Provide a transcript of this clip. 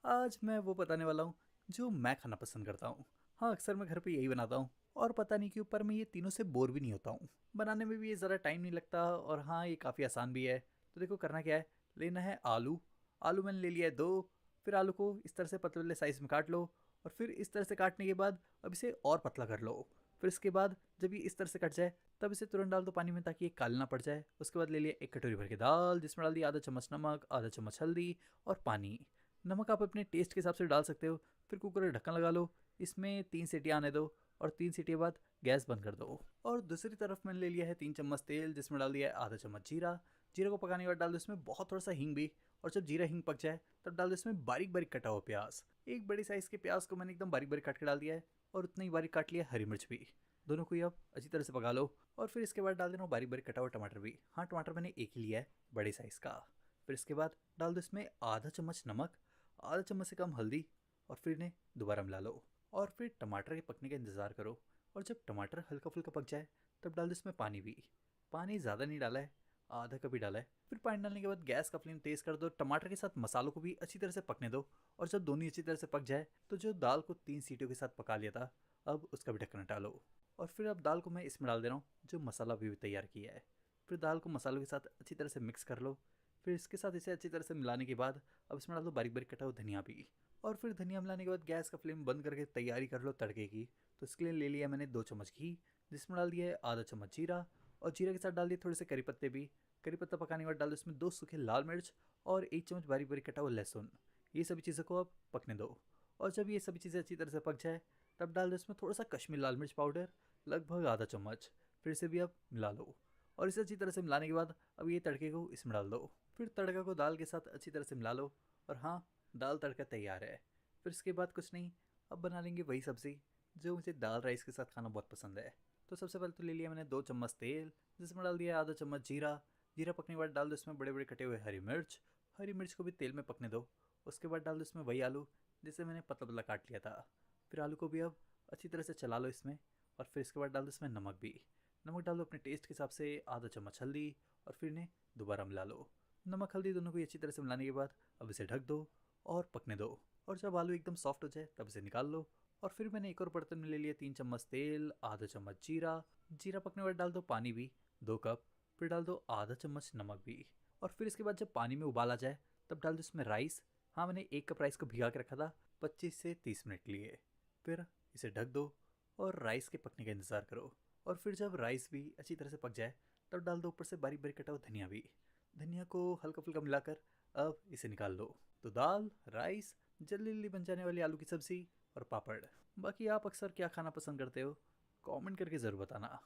आज मैं वो बताने वाला हूँ जो मैं खाना पसंद करता हूँ। हाँ, अक्सर मैं घर पे यही बनाता हूँ और पता नहीं क्यों पर मैं ये तीनों से बोर भी नहीं होता हूँ। बनाने में भी ये ज़्यादा टाइम नहीं लगता और हाँ, ये काफ़ी आसान भी है। तो देखो करना क्या है, लेना है आलू। आलू मैंने ले लिया है 2। फिर आलू को इस तरह से पतले साइज़ में काट लो और फिर इस तरह से काटने के बाद अब इसे और पतला कर लो। फिर इसके बाद जब ये इस तरह से कट जाए तब इसे तुरंत डाल दो पानी में ताकि ये काला ना पड़ जाए। उसके बाद ले लिया 1 कटोरी भर के दाल, जिसमें डाल दिया आधा चम्मच नमक, आधा चम्मच हल्दी और पानी। नमक आप अपने टेस्ट के हिसाब से डाल सकते हो। फिर कुकर का ढक्कन लगा लो, इसमें 3 सीटी आने दो और 3 सीटी के बाद गैस बंद कर दो। और दूसरी तरफ मैंने ले लिया है 3 चम्मच तेल, जिसमें डाल दिया है आधा चम्मच जीरा। जीरा को पकाने के बाद डाल दो इसमें बहुत थोड़ा सा हींग भी। और जब जीरा हींग पक जाए तब डाल दो इसमें बारीक बारीक कटा हुआ प्याज। एक बड़ी साइज़ के प्याज को मैंने एकदम बारीक बारीक काट के डाल दिया है और उतना ही बारीक काट लिया हरी मिर्च भी। दोनों को ही अब अच्छी तरह से पका लो और फिर इसके बाद डाल देना बारीक बारीक कटा हुआ टमाटर भी। हाँ, टमाटर मैंने एक ही लिया है, बड़े साइज़ का। फिर इसके बाद डाल दो इसमें आधा चम्मच नमक, आधा चम्मच से कम हल्दी और फिर इन्हें दोबारा मिला लो और फिर टमाटर के पकने का इंतज़ार करो। और जब टमाटर हल्का फुल्का पक जाए तब डाल दो इसमें पानी भी। पानी ज़्यादा नहीं डाला है, आधा कप ही डाला है। फिर पानी डालने के बाद गैस का फ्लेम तेज़ कर दो, टमाटर के साथ मसालों को भी अच्छी तरह से पकने दो। और जब दोनों अच्छी तरह से पक जाए तो जो दाल को 3 सीटियों के साथ पका लिया था, अब उसका भी ढक्कन हटा लो। और फिर अब दाल को मैं इसमें डाल दे रहा हूँ जो मसाला अभी भी तैयार किया है। फिर दाल को मसालों के साथ अच्छी तरह से मिक्स कर लो। फिर इसके साथ इसे अच्छी तरह से मिलाने के बाद अब इसमें डाल दो बारीक बारीक कटा हुआ धनिया भी। और फिर धनिया मिलाने के बाद गैस का फ्लेम बंद करके तैयारी कर लो तड़के की। तो इसके लिए ले लिया मैंने 2 चम्मच घी, जिसमें डाल दिया है आधा चम्मच जीरा और जीरा के साथ डाल दिए थोड़े से करी पत्ते भी। करी पत्ता पकाने के बाद डाल दो इसमें 2 सूखे लाल मिर्च और 1 चम्मच बारीक बारीक कटा हुआ लहसुन। ये सभी चीज़ों को अब पकने दो। और जब ये सभी चीज़ें अच्छी तरह से पक जाए तब डाल दो इसमें थोड़ा सा कश्मीर लाल मिर्च पाउडर, लगभग आधा चम्मच। फिर से भी अब मिला लो और इसे अच्छी तरह से मिलाने के बाद अब ये तड़के को इसमें डाल दो। फिर तड़का को दाल के साथ अच्छी तरह से मिला लो और हाँ, दाल तड़का तैयार है। फिर इसके बाद कुछ नहीं, अब बना लेंगे वही सब्ज़ी जो मुझे दाल राइस के साथ खाना बहुत पसंद है। तो सबसे पहले तो ले लिया मैंने 2 चम्मच तेल, जिसमें डाल दिया आधा चम्मच जीरा। जीरा पकने के बाद डाल दो इसमें बड़े बड़े कटे हुए हरी मिर्च। हरी मिर्च को भी तेल में पकने दो। उसके बाद डाल दो इसमें वही आलू जिसे मैंने पतला पतला काट लिया था। फिर आलू को भी अब अच्छी तरह से चला लो इसमें। और फिर इसके बाद डाल दो इसमें नमक भी। नमक डाल दो अपने टेस्ट के हिसाब से, आधा चम्मच हल्दी और फिर इन्हें दोबारा मिला लो। नमक हल्दी दोनों को अच्छी तरह से मिलाने के बाद अब इसे ढक दो और पकने दो। और जब आलू एकदम सॉफ्ट हो जाए तब इसे निकाल लो। और फिर मैंने एक और बर्तन में ले लिया 3 चम्मच तेल, आधा चम्मच जीरा। जीरा पकने के बाद डाल दो पानी भी, 2 कप। फिर डाल दो आधा चम्मच नमक भी। और फिर इसके बाद जब पानी में उबाल आ जाए तब डाल दो इसमें राइस। हाँ, मैंने 1 कप राइस को भिगा के रखा था 25 से 30 मिनट के लिए। फिर इसे ढक दो और राइस के पकने का इंतज़ार करो। और फिर जब राइस भी अच्छी तरह से पक जाए तब डाल दो ऊपर से बारीक बारीक कटा हुआ धनिया भी। धनिया को हल्का फुल्का मिलाकर अब इसे निकाल लो। तो दाल, राइस, जल्दी जल्दी बन जाने वाली आलू की सब्ज़ी और पापड़। बाकी आप अक्सर क्या खाना पसंद करते हो? कमेंट करके ज़रूर बताना।